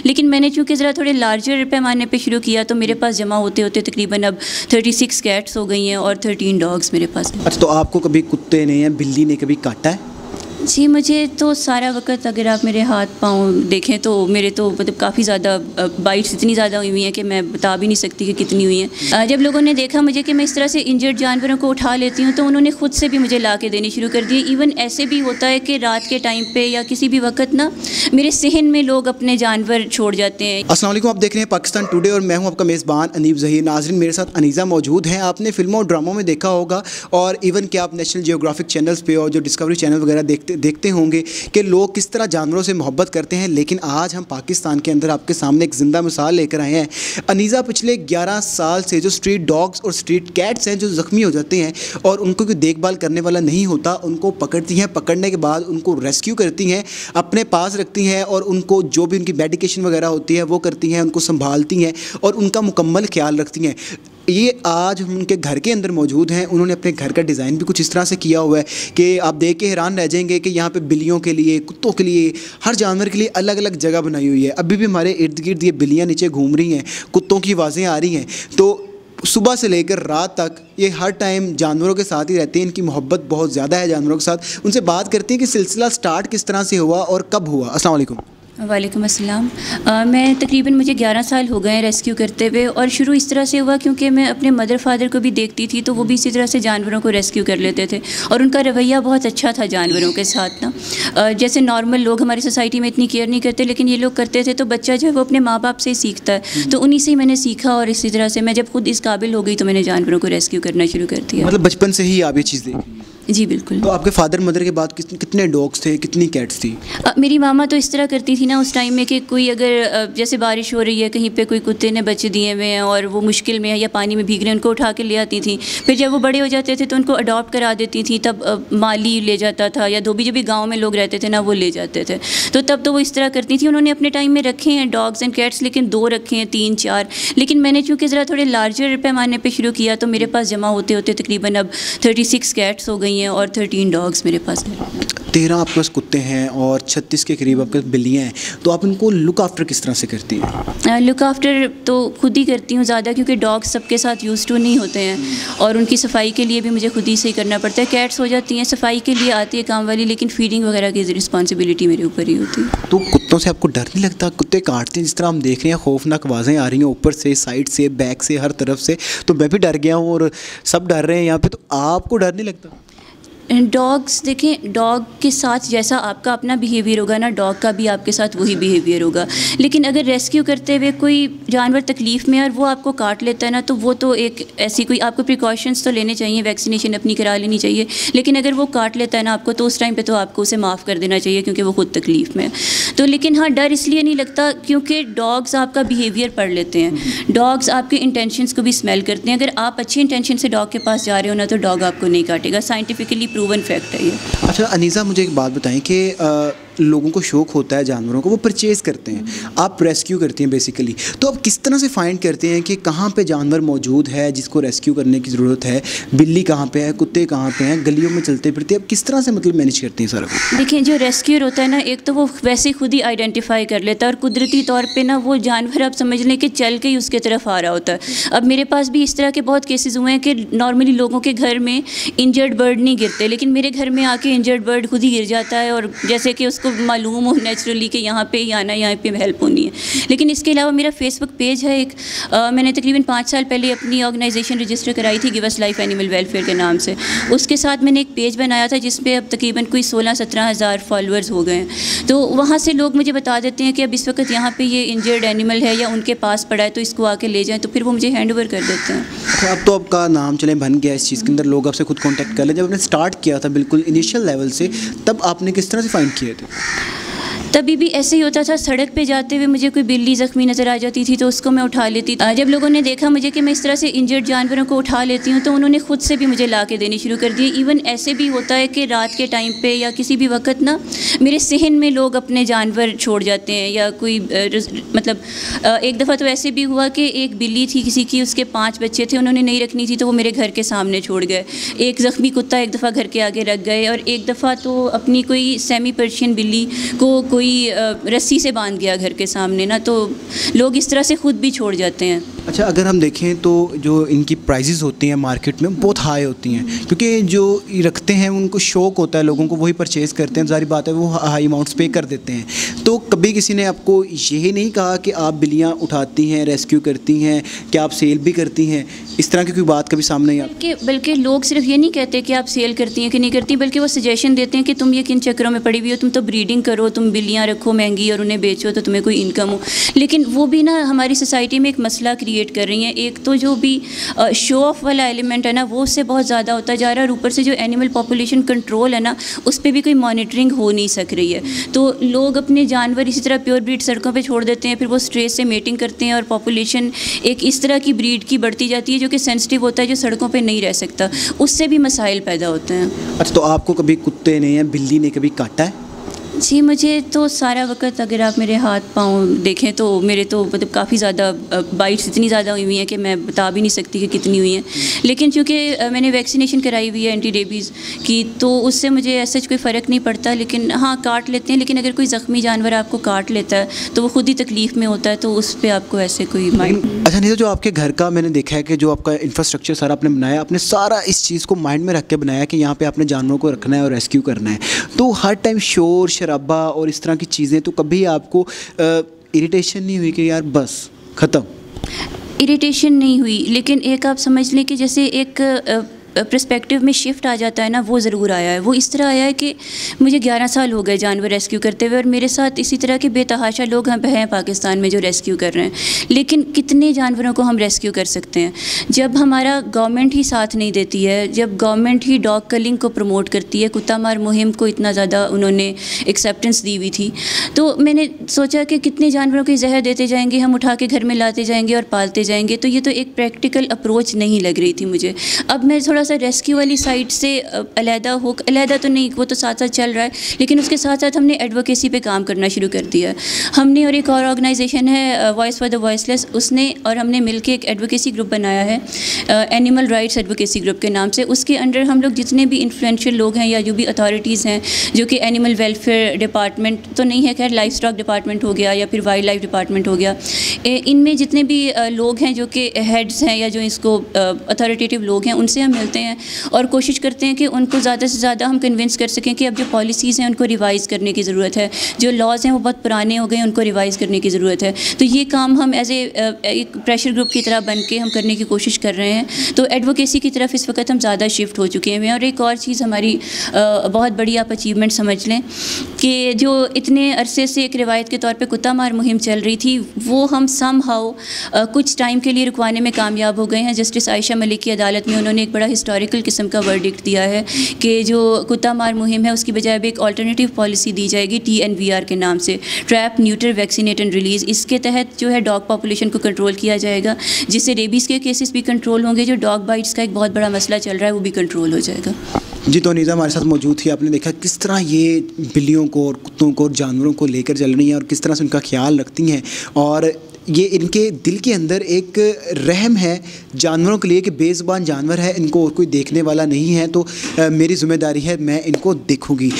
लेकिन मैंने चूँकि ज़रा थोड़े लार्जर पैमाने पे शुरू किया तो मेरे पास जमा होते होते तकरीबन अब 36 कैट्स हो गई हैं और 13 डॉग्स मेरे पास हैं। अच्छा, तो आपको कभी कुत्ते ने या बिल्ली ने कभी काटा है? जी, मुझे तो सारा वक्त अगर आप मेरे हाथ पाँव देखें तो मेरे तो मतलब काफ़ी ज़्यादा बाइट्स इतनी ज़्यादा हुई हैं कि मैं बता भी नहीं सकती कि कितनी हुई हैं। जब लोगों ने देखा मुझे कि मैं इस तरह से इंजर्ड जानवरों को उठा लेती हूँ तो उन्होंने ख़ुद से भी मुझे ला के देनी शुरू कर दी। इवन ऐसे भी होता है कि रात के टाइम पे या किसी भी वक्त ना मेरे सहन में लोग अपने जानवर छोड़ जाते हैं। अस्सलाम वालेकुम, आप देख रहे हैं पाकिस्तान टुडे और मैं हूं आपका मेज़बान अनीब ज़हीर। नाज़रीन, मेरे साथ अनीज़ा मौजूद हैं। आपने फिल्मों और ड्रामों में देखा होगा और इवन कि आप नेशनल जियोग्राफिक चैनल्स पे और जो डिस्कवरी चैनल वगैरह देखते होंगे कि लोग किस तरह जानवरों से मोहब्बत करते हैं। लेकिन आज हम पाकिस्तान के अंदर आपके सामने एक ज़िंदा मिसाल लेकर आए हैं। अनीज़ा पिछले 11 साल से जो स्ट्रीट डॉग्स और स्ट्रीट कैट्स हैं जो ज़ख्मी हो जाते हैं और उनको कोई देखभाल करने वाला नहीं होता, उनको पकड़ती हैं, पकड़ने के बाद उनको रेस्क्यू करती हैं, अपने पास रखती हैं और उनको जो भी उनकी मेडिकेशन वगैरह होती है वो करती हैं, उनको संभालती हैं और उनका मुकम्मल ख्याल रखती हैं। ये आज हम उनके घर के अंदर मौजूद हैं। उन्होंने अपने घर का डिज़ाइन भी कुछ इस तरह से किया हुआ है कि आप देख के हैरान रह जाएंगे कि यहाँ पे बिल्लियों के लिए, कुत्तों के लिए, हर जानवर के लिए अलग अलग जगह बनाई हुई है। अभी भी हमारे इर्द गिर्द ये बिल्लियाँ नीचे घूम रही हैं, कुत्तों की आवाज़ें आ रही हैं। तो सुबह से लेकर रात तक ये हर टाइम जानवरों के साथ ही रहते हैं। इनकी मोहब्बत बहुत ज़्यादा है जानवरों के साथ। उनसे बात करते हैं कि सिलसिला स्टार्ट किस तरह से हुआ और कब हुआ। अस्सलाम वालेकुम। वालेकुम अस्सलाम। मैं तकरीबन मुझे 11 साल हो गए हैं रेस्क्यू करते हुए और शुरू इस तरह से हुआ क्योंकि मैं अपने मदर फादर को भी देखती थी तो वो भी इसी तरह से जानवरों को रेस्क्यू कर लेते थे और उनका रवैया बहुत अच्छा था जानवरों के साथ ना। जैसे नॉर्मल लोग हमारी सोसाइटी में इतनी केयर नहीं करते लेकिन ये लोग करते थे। तो बच्चा जो है वो अपने माँ बाप से ही सीखता है, तो उन्हीं से ही मैंने सीखा और इसी तरह से मैं जब खुद इस काबिल हो गई तो मैंने जानवरों को रेस्क्यू करना शुरू कर दिया। मतलब बचपन से ही आप ये चीज़ देखी? जी बिल्कुल। तो आपके फादर मदर के बाद कितने डॉग्स थे, कितनी कैट्स थी? मेरी मामा तो इस तरह करती थी ना उस टाइम में कि कोई अगर जैसे बारिश हो रही है, कहीं पे कोई कुत्ते ने बच्चे दिए हुए हैं और वो मुश्किल में है या पानी में भीग रहे हैं, उनको उठा के ले आती थी। फिर जब वो बड़े हो जाते थे तो उनको अडॉप्ट करा देती थी। तब माली ले जाता था या धोबी, जो भी गाँव में लोग रहते थे ना वो ले जाते थे। तो तब तो वो इस तरह करती थी। उन्होंने अपने टाइम में रखे हैं डॉग्स एंड कैट्स, लेकिन 2 रखे हैं, 3 4। लेकिन मैंने चूँकि ज़रा थोड़े लार्जर पैमाने पर शुरू किया तो मेरे पास जमा होते होते तकरीबन अब 36 कैट्स हो गई हैं और 13 डॉग्स मेरे पास हैं। 13 आपके पास कुत्ते हैं और 36 के करीब आपके बिल्लियाँ हैं। तो आप इनको लुक आफ्टर किस तरह से करती हैं? लुक आफ्टर तो खुद ही करती हूँ ज़्यादा, क्योंकि डॉग्स सबके साथ यूज़ टू नहीं होते हैं और उनकी सफाई के लिए भी मुझे खुद ही से ही करना पड़ता है। कैट्स हो जाती हैं, सफाई के लिए आती है काम वाली, लेकिन फीडिंग वगैरह की रिस्पॉन्सिबिलिटी मेरे ऊपर ही होती है। तो कुत्तों से आपको डर नहीं लगता? कुत्ते काटते हैं, जिस तरह हम देख रहे हैं खौफनाक आवाज़ें आ रही हैं ऊपर से, साइड से, बैक से, हर तरफ से। तो मैं भी डर गया हूँ और सब डर रहे हैं यहाँ पे। तो आपको डर नहीं लगता? डॉग्स देखें, डॉग के साथ जैसा आपका अपना बिहेवियर होगा ना, डॉग का भी आपके साथ वही बिहेवियर होगा। लेकिन अगर रेस्क्यू करते हुए कोई जानवर तकलीफ़ में है और वो आपको काट लेता है ना, तो वो तो एक ऐसी कोई आपको प्रिकॉशंस तो लेने चाहिए, वैक्सीनेशन अपनी करा लेनी चाहिए। लेकिन अगर वो काट लेता है ना आपको, तो उस टाइम पे तो आपको उसे माफ़ कर देना चाहिए क्योंकि वो खुद तकलीफ़ में है। तो लेकिन हाँ, डर इसलिए नहीं लगता क्योंकि डॉग्स आपका बिहेवियर पढ़ लेते हैं। डॉग्स आपके इंटेंशंस को भी स्मेल करते हैं। अगर आप अच्छी इंटेंशन से डॉग के पास जा रहे हो ना, तो डॉग आपको नहीं काटेगा। साइंटिफिकली प्रूवन फैक्ट है ये। अच्छा अनीज़ा, मुझे एक बात बताएं कि लोगों को शौक़ होता है जानवरों को, वो परचेज़ करते हैं, आप रेस्क्यू करती हैं बेसिकली। तो आप किस तरह से फाइंड करते हैं कि कहाँ पे जानवर मौजूद है जिसको रेस्क्यू करने की ज़रूरत है? बिल्ली कहाँ पे है, कुत्ते कहाँ पे हैं, गलियों में चलते फिरते, आप किस तरह से मतलब मैनेज करती हैं सारा कुछ? देखिए, जो रेस्क्यूअर होता है ना, एक तो वो वैसे खुद ही आइडेंटिफाई कर लेता है और कुदरती तौर पे ना वो जानवर आप समझ लें कि चल के ही उसके तरफ आ रहा होता है। अब मेरे पास भी इस तरह के बहुत केसेस हुए हैं कि नॉर्मली लोगों के घर में इंजर्ड बर्ड नहीं गिरते, लेकिन मेरे घर में आके इंजर्ड बर्ड खुद ही गिर जाता है और जैसे कि उसको मालूम हो नेचुरली कि यहाँ पे ही आना है, यहाँ पे हेल्प होनी है। लेकिन इसके अलावा मेरा फेसबुक पेज है एक, मैंने तकरीबन 5 साल पहले अपनी ऑर्गेनाइजेशन रजिस्टर कराई थी, give us life animal welfare के नाम से। उसके साथ मैंने एक पेज बनाया था जिसपे अब तकरीबन कोई 16-17 हज़ार फॉलोअर्स हो गए हैं। तो वहाँ से लोग मुझे बता देते हैं कि अब इस वक्त यहाँ पे ये इंजर्ड एनिमल है या उनके पास पड़ा है तो इसको आके ले जाएँ, तो फिर वो मुझे हैंड ओवर कर देते हैं। अब तो आपका नाम चले बन गया इस चीज़ के अंदर, लोग आपसे खुद कॉन्टैक्ट कर लें। जब आपने स्टार्ट किया था बिल्कुल इनिशियल लेवल से, तब आपने किस तरह से फाइंड किए थे? तभी भी ऐसे ही होता था, सड़क पे जाते हुए मुझे कोई बिल्ली ज़ख्मी नज़र आ जाती थी तो उसको मैं उठा लेती थी। जब लोगों ने देखा मुझे कि मैं इस तरह से इंजर्ड जानवरों को उठा लेती हूँ तो उन्होंने ख़ुद से भी मुझे ला के देनी शुरू कर दी। इवन ऐसे भी होता है कि रात के टाइम पे या किसी भी वक्त ना मेरे सहन में लोग अपने जानवर छोड़ जाते हैं या कोई मतलब एक दफ़ा तो ऐसे भी हुआ कि एक बिल्ली थी किसी की, उसके 5 बच्चे थे, उन्होंने नहीं रखनी थी तो वो मेरे घर के सामने छोड़ गए। एक ज़ख्मी कुत्ता एक दफ़ा घर के आगे रख गए और एक दफ़ा तो अपनी कोई सेमी पर्शियन बिल्ली को कोई कोई रस्सी से बांध गया घर के सामने ना, तो लोग इस तरह से खुद भी छोड़ जाते हैं। अच्छा, अगर हम देखें तो जो इनकी प्राइजेज़ होती हैं मार्केट में बहुत हाई होती हैं, क्योंकि जो ये रखते हैं उनको शौक़ होता है, लोगों को वही परचेज़ करते हैं, ज़ाहिर बात है वो हाई अमाउंट्स पे कर देते हैं। तो कभी किसी ने आपको यही नहीं कहा कि आप बिल्लियाँ उठाती हैं, रेस्क्यू करती हैं, क्या आप सेल भी करती हैं? इस तरह की कोई बात कभी सामने नहीं आई? बल्कि लोग सिर्फ ये नहीं कहते कि आप सेल करती हैं कि नहीं करती, बल्कि वो सजेशन देते हैं कि तुम ये किन चक्करों में पड़ी हुई हो, तुम तो ब्रीडिंग करो, तुम बिल्लियाँ रखो महंगी और उन्हें बेचो तो तुम्हें कोई इनकम हो। लेकिन वो भी ना हमारी सोसाइटी में एक मसला क्रिएट कर रही हैं। एक तो जो भी शो ऑफ वाला एलिमेंट है ना, वो उससे बहुत ज़्यादा होता जा रहा है, और ऊपर से जो एनिमल पॉपुलेशन कंट्रोल है ना, उस पर भी कोई मॉनिटरिंग हो नहीं सक रही है। तो लोग अपने जानवर इसी तरह प्योर ब्रीड सड़कों पे छोड़ देते हैं, फिर वो स्ट्रेस से मेटिंग करते हैं और पॉपुलेशन एक इस तरह की ब्रीड की बढ़ती जाती है जो कि सेंसिटिव होता है, जो सड़कों पे नहीं रह सकता, उससे भी मसाइल पैदा होते हैं। अच्छा, तो आपको कभी कुत्ते ने या बिल्ली ने कभी काटा है? जी, मुझे तो सारा वक्त अगर आप मेरे हाथ पाँव देखें तो मेरे तो मतलब काफ़ी ज़्यादा बाइट्स इतनी ज़्यादा हुई हुई हैं कि मैं बता भी नहीं सकती कि कितनी हुई हैं। लेकिन चूँकि मैंने वैक्सीनेशन कराई हुई है एंटी रेबीज़ की, तो उससे मुझे ऐसा कोई फ़र्क नहीं पड़ता। लेकिन हाँ, काट लेते हैं, लेकिन अगर कोई ज़ख्मी जानवर आपको काट लेता है तो वो खुद ही तकलीफ़ में होता है, तो उस पर आपको ऐसे कोई माइंड। अच्छा, नहीं तो जो आपके घर का मैंने देखा है कि जो आपका इंफ्रास्ट्रक्चर सारा आपने बनाया, आपने सारा इस चीज़ को माइंड में रख के बनाया कि यहाँ पे आपने जानवरों को रखना है और रेस्क्यू करना है, तो हर टाइम शोर शराबा और इस तरह की चीज़ें, तो कभी आपको इरिटेशन नहीं हुई कि यार बस ख़त्म? इरिटेशन नहीं हुई, लेकिन एक आप समझ लें कि जैसे एक पर्सपेक्टिव में शिफ्ट आ जाता है ना, वो ज़रूर आया है। वो इस तरह आया है कि मुझे 11 साल हो गए जानवर रेस्क्यू करते हुए, और मेरे साथ इसी तरह के बेतहाशा लोग हैं पाकिस्तान में जो रेस्क्यू कर रहे हैं। लेकिन कितने जानवरों को हम रेस्क्यू कर सकते हैं जब हमारा गवर्नमेंट ही साथ नहीं देती है, जब गवर्नमेंट ही डॉग कलिंग को प्रमोट करती है। कुत्ता मार मुहिम को इतना ज़्यादा उन्होंने एक्सेप्टेंस दी हुई थी, तो मैंने सोचा कि कितने जानवरों को जहर देते जाएंगे, हम उठा के घर में लाते जाएंगे और पालते जाएंगे, तो ये तो एक प्रैक्टिकल अप्रोच नहीं लग रही थी मुझे। अब मैं थोड़ा सा रेस्क्यू वाली साइड से अलहदा तो नहीं, वो तो साथ साथ चल रहा है, लेकिन उसके साथ साथ हमने एडवोकेसी पे काम करना शुरू कर दिया है। हमने और एक और ऑर्गेनाइजेशन है वॉइस फॉर द वॉइसलेस, उसने और हमने मिलकर एक एडवोकेसी ग्रुप बनाया है एनिमल राइट्स एडवोकेसी ग्रुप के नाम से। उसके अंडर हम लोग जितने भी इन्फ्लुएंशियल लोग हैं या जो भी अथॉरिटीज़ हैं, जो कि एनिमल वेलफेयर डिपार्टमेंट तो नहीं है, खैर लाइफ स्टॉक डिपार्टमेंट हो गया या फिर वाइल्ड लाइफ डिपार्टमेंट हो गया, इनमें जितने भी लोग हैं जो कि हेड्स हैं या जो इसको अथॉरिटेटिव लोग हैं, उनसे हम मिलते हैं और कोशिश करते हैं कि उनको ज़्यादा से ज़्यादा हम कन्विंस कर सकें कि अब जो पॉलिसीज़ हैं उनको रिवाइज़ करने की ज़रूरत है, जो लॉज़ हैं वो बहुत पुराने हो गए हैं, उनको रिवाइज़ करने की ज़रूरत है। तो ये काम हम एज एक प्रेशर ग्रुप की तरह बन के हम करने की कोशिश कर रहे हैं। तो एडवोकेसी की तरफ इस वक्त हम ज़्यादा शिफ्ट हो चुके हैं। और एक और चीज़ हमारी बहुत बड़ी आप अचीवमेंट समझ लें कि जो इतने अरसे से एक रिवायत के तौर पर कुत्ता मार मुहिम चल रही थी, वो हम समहाउ कुछ टाइम के लिए रुकवाने में कामयाब हो गए हैं। जस्टिस आयशा मलिक की अदालत में उन्होंने एक बड़ा हिस्टोरिकल किस्म का वर्डिक्ट दिया है कि जो कुत्ता मार मुहिम है उसकी बजाय भी एक अल्टरनेटिव पॉलिसी दी जाएगी TNVR के नाम से, trap neuter vaccinate and release. इसके तहत जो है डॉग पॉपुलेशन को कंट्रोल किया जाएगा, जिससे रेबीज़ के केसेस भी कंट्रोल होंगे, जो डॉग बाइट्स का एक बहुत बड़ा मसला चल रहा है वो भी कंट्रोल हो जाएगा। जी, तो अनीज़ा हमारे साथ मौजूद थी। आपने देखा किस तरह ये बिल्लियों को और कुत्तों को और जानवरों को लेकर चल रही हैं और किस तरह से उनका ख्याल रखती हैं, और ये इनके दिल के अंदर एक रहम है जानवरों के लिए कि बेज़ुबान जानवर है, इनको और कोई देखने वाला नहीं है, तो मेरी ज़िम्मेदारी है मैं इनको देखूँगी।